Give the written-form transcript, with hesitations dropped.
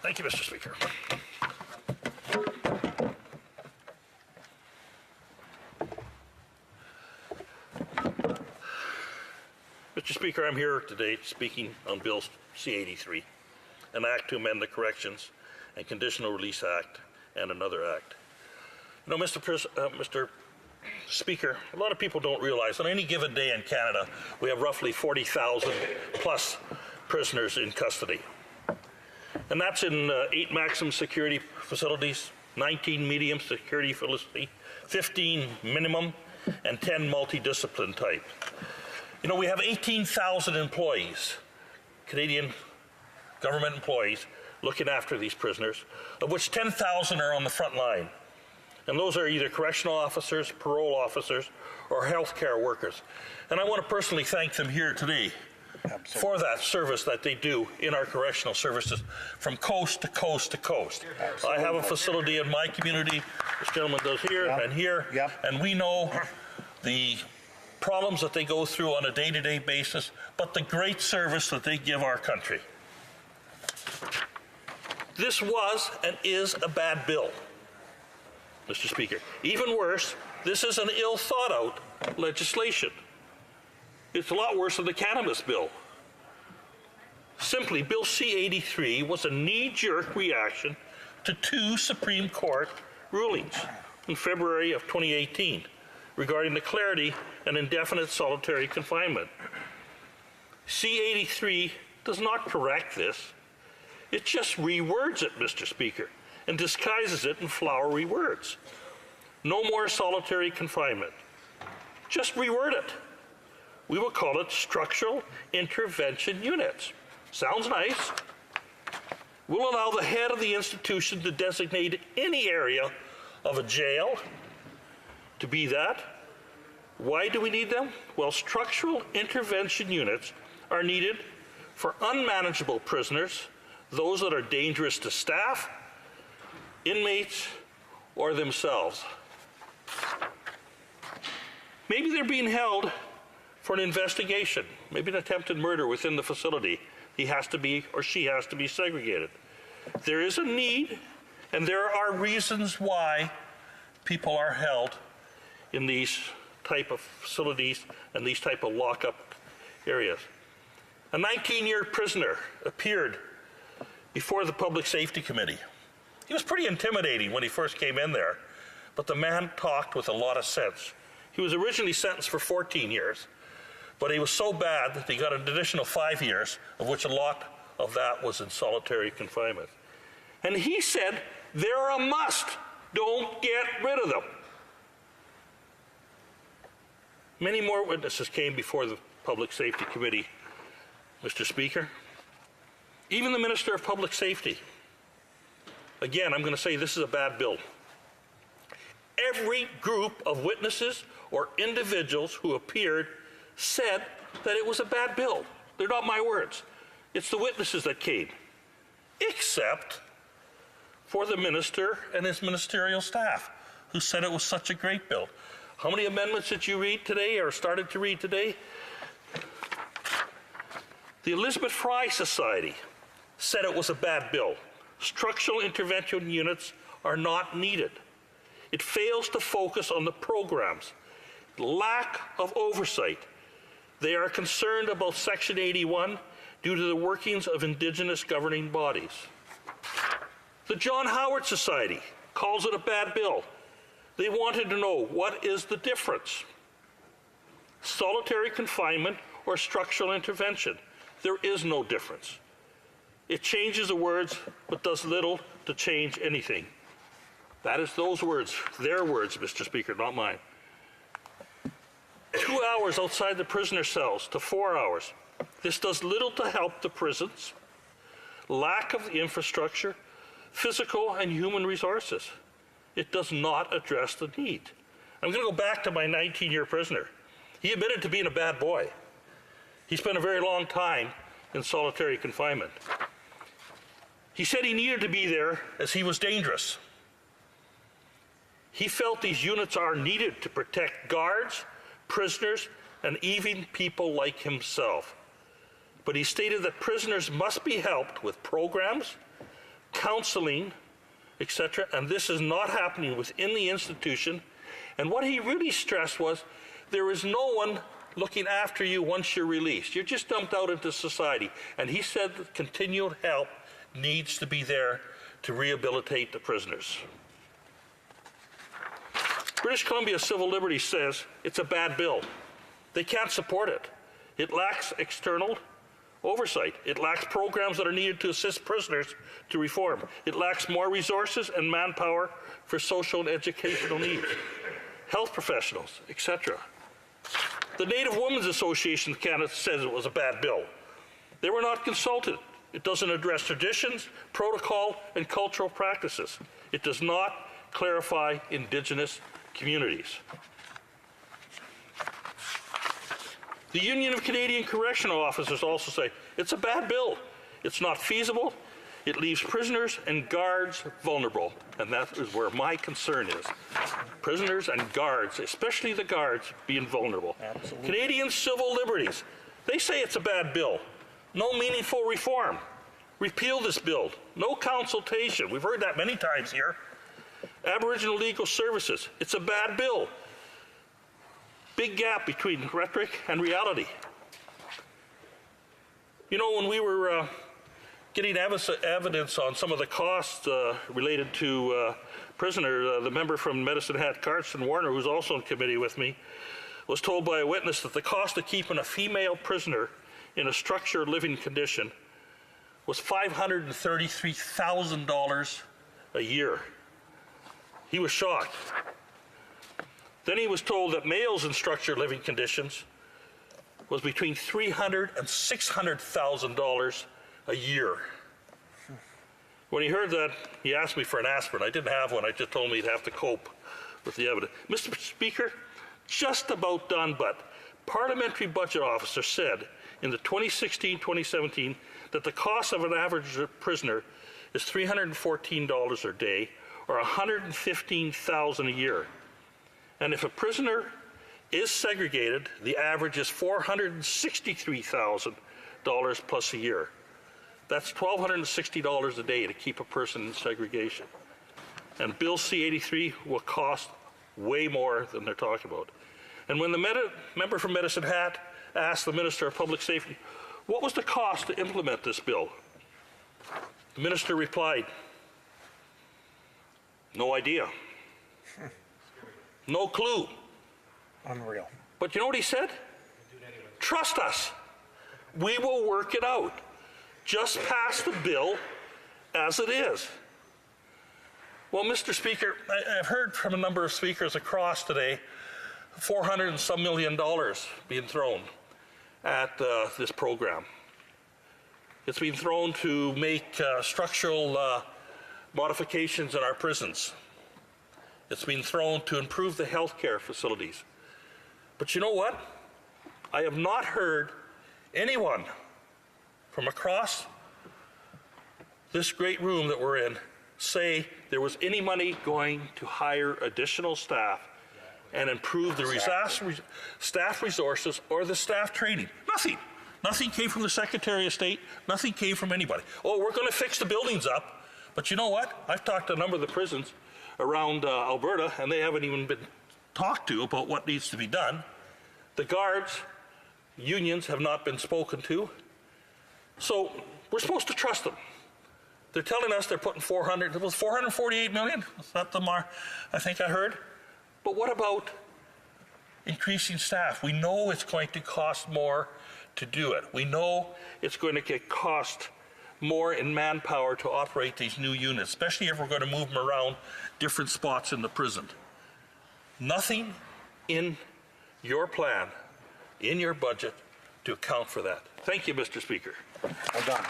Thank you, Mr. Speaker. Mr. Speaker, I'm here today speaking on Bill C-83, an act to amend the Corrections and Conditional Release Act and another act. You know, Mr. Speaker, a lot of people don't realize on any given day in Canada, we have roughly 40,000 plus prisoners in custody. And that's in 8 maximum security facilities, 19 medium security facilities, 15 minimum, and 10 multidiscipline type. You know, we have 18,000 employees, Canadian government employees, looking after these prisoners, of which 10,000 are on the front line. And those are either correctional officers, parole officers, or healthcare workers. And I want to personally thank them here today for that service that they do in our correctional services from coast to coast to coast. I have a facility in my community, this gentleman does here and here, and we know the problems that they go through on a day-to-day basis, but the great service that they give our country. This was and is a bad bill, Mr. Speaker. Even worse, this is an ill-thought-out legislation. It's a lot worse than the cannabis bill. Simply, Bill C-83 was a knee-jerk reaction to 2 Supreme Court rulings in February of 2018 regarding the clarity and indefinite solitary confinement. C-83 does not correct this. It just rewords it, Mr. Speaker, and disguises it in flowery words. No more solitary confinement. Just reword it. We will call it structural intervention units. Sounds nice. We'll allow the head of the institution to designate any area of a jail to be that. Why do we need them? Well, structural intervention units are needed for unmanageable prisoners, those that are dangerous to staff, inmates, or themselves. Maybe they're being held for an investigation, maybe an attempted murder within the facility. He has to be, or she has to be segregated. There is a need, and there are reasons why people are held in these type of facilities and these type of lockup areas. A 19-year prisoner appeared before the Public Safety Committee. He was pretty intimidating when he first came in there, but the man talked with a lot of sense. He was originally sentenced for 14 years, but he was so bad that he got an additional 5 years, of which a lot of that was in solitary confinement. And he said, they're a must. Don't get rid of them. Many more witnesses came before the Public Safety Committee, Mr. Speaker. Even the Minister of Public Safety. Again, I'm going to say this is a bad bill. Every group of witnesses or individuals who appeared said that it was a bad bill. They're not my words. It's the witnesses that came, except for the minister and his ministerial staff, who said it was such a great bill. How many amendments did you read today or started to read today? The Elizabeth Fry Society said it was a bad bill. Structural intervention units are not needed. It fails to focus on the programs. Lack of oversight. They are concerned about Section 81 due to the workings of Indigenous governing bodies. The John Howard Society calls it a bad bill. They wanted to know, what is the difference? Solitary confinement or structural intervention? There is no difference. It changes the words, but does little to change anything. That is those words, their words, Mr. Speaker, not mine. 2 hours outside the prisoner cells to 4 hours. This does little to help the prisons. Lack of the infrastructure, physical and human resources. It does not address the need. I'm going to go back to my 19-year prisoner. He admitted to being a bad boy. He spent a very long time in solitary confinement. He said he needed to be there as he was dangerous. He felt these units are needed to protect guards, prisoners, and even people like himself. But he stated that prisoners must be helped with programs, counseling, etc., and this is not happening within the institution. And what he really stressed was there is no one looking after you once you're released. You're just dumped out into society. And he said that continued help needs to be there to rehabilitate the prisoners. British Columbia Civil Liberties says it's a bad bill. They can't support it. It lacks external oversight. It lacks programs that are needed to assist prisoners to reform. It lacks more resources and manpower for social and educational needs, health professionals, etc. The Native Women's Association of Canada says it was a bad bill. They were not consulted. It doesn't address traditions, protocol, and cultural practices. It does not clarify Indigenous communities. The Union of Canadian Correctional Officers also say it's a bad bill. It's not feasible. It leaves prisoners and guards vulnerable. And that is where my concern is. Prisoners and guards, especially the guards, being vulnerable. Absolutely. Canadian civil liberties, they say it's a bad bill. No meaningful reform. Repeal this bill. No consultation. We've heard that many times here. Aboriginal Legal Services, it's a bad bill. Big gap between rhetoric and reality. You know, when we were getting evidence on some of the costs related to prisoner, the member from Medicine Hat, Carson Warner, who's also in committee with me, was told by a witness that the cost of keeping a female prisoner in a structured living condition was $533,000 a year. He was shocked. Then he was told that males in structured living conditions was between $300,000 and $600,000 a year. When he heard that, he asked me for an aspirin. I didn't have one. I just told him he'd have to cope with the evidence. Mr. Speaker, just about done, but Parliamentary Budget Officer said in the 2016-2017 that the cost of an average prisoner is $314 a day, or $115,000 a year. And if a prisoner is segregated, the average is $463,000 plus a year. That's $1,260 a day to keep a person in segregation. And Bill C-83 will cost way more than they're talking about. And when the member from Medicine Hat asked the Minister of Public Safety, what was the cost to implement this bill? The minister replied, no idea. No clue. Unreal. But you know what he said? Trust us. We will work it out. Just pass the bill as it is. Well, Mr. Speaker, I've heard from a number of speakers across today, $400 and some million being thrown at this program. It's been thrown to make structural modifications in our prisons. It's been thrown to improve the healthcare facilities. But you know what? I have not heard anyone from across this great room that we're in say there was any money going to hire additional staff and improve the staff resources or the staff training. Nothing. Nothing came from the Secretary of State. Nothing came from anybody. Oh, we're going to fix the buildings up. But you know what? I've talked to a number of the prisons around Alberta, and they haven't even been talked to about what needs to be done. The guards, unions have not been spoken to. So we're supposed to trust them. They're telling us they're putting it was 448 million? Is that the mark I think I heard? But what about increasing staff? We know it's going to cost more to do it. We know it's going to cost more in manpower to operate these new units, especially if we're going to move them around different spots in the prison. Nothing in your plan, in your budget, to account for that. Thank you, Mr. Speaker. Well done.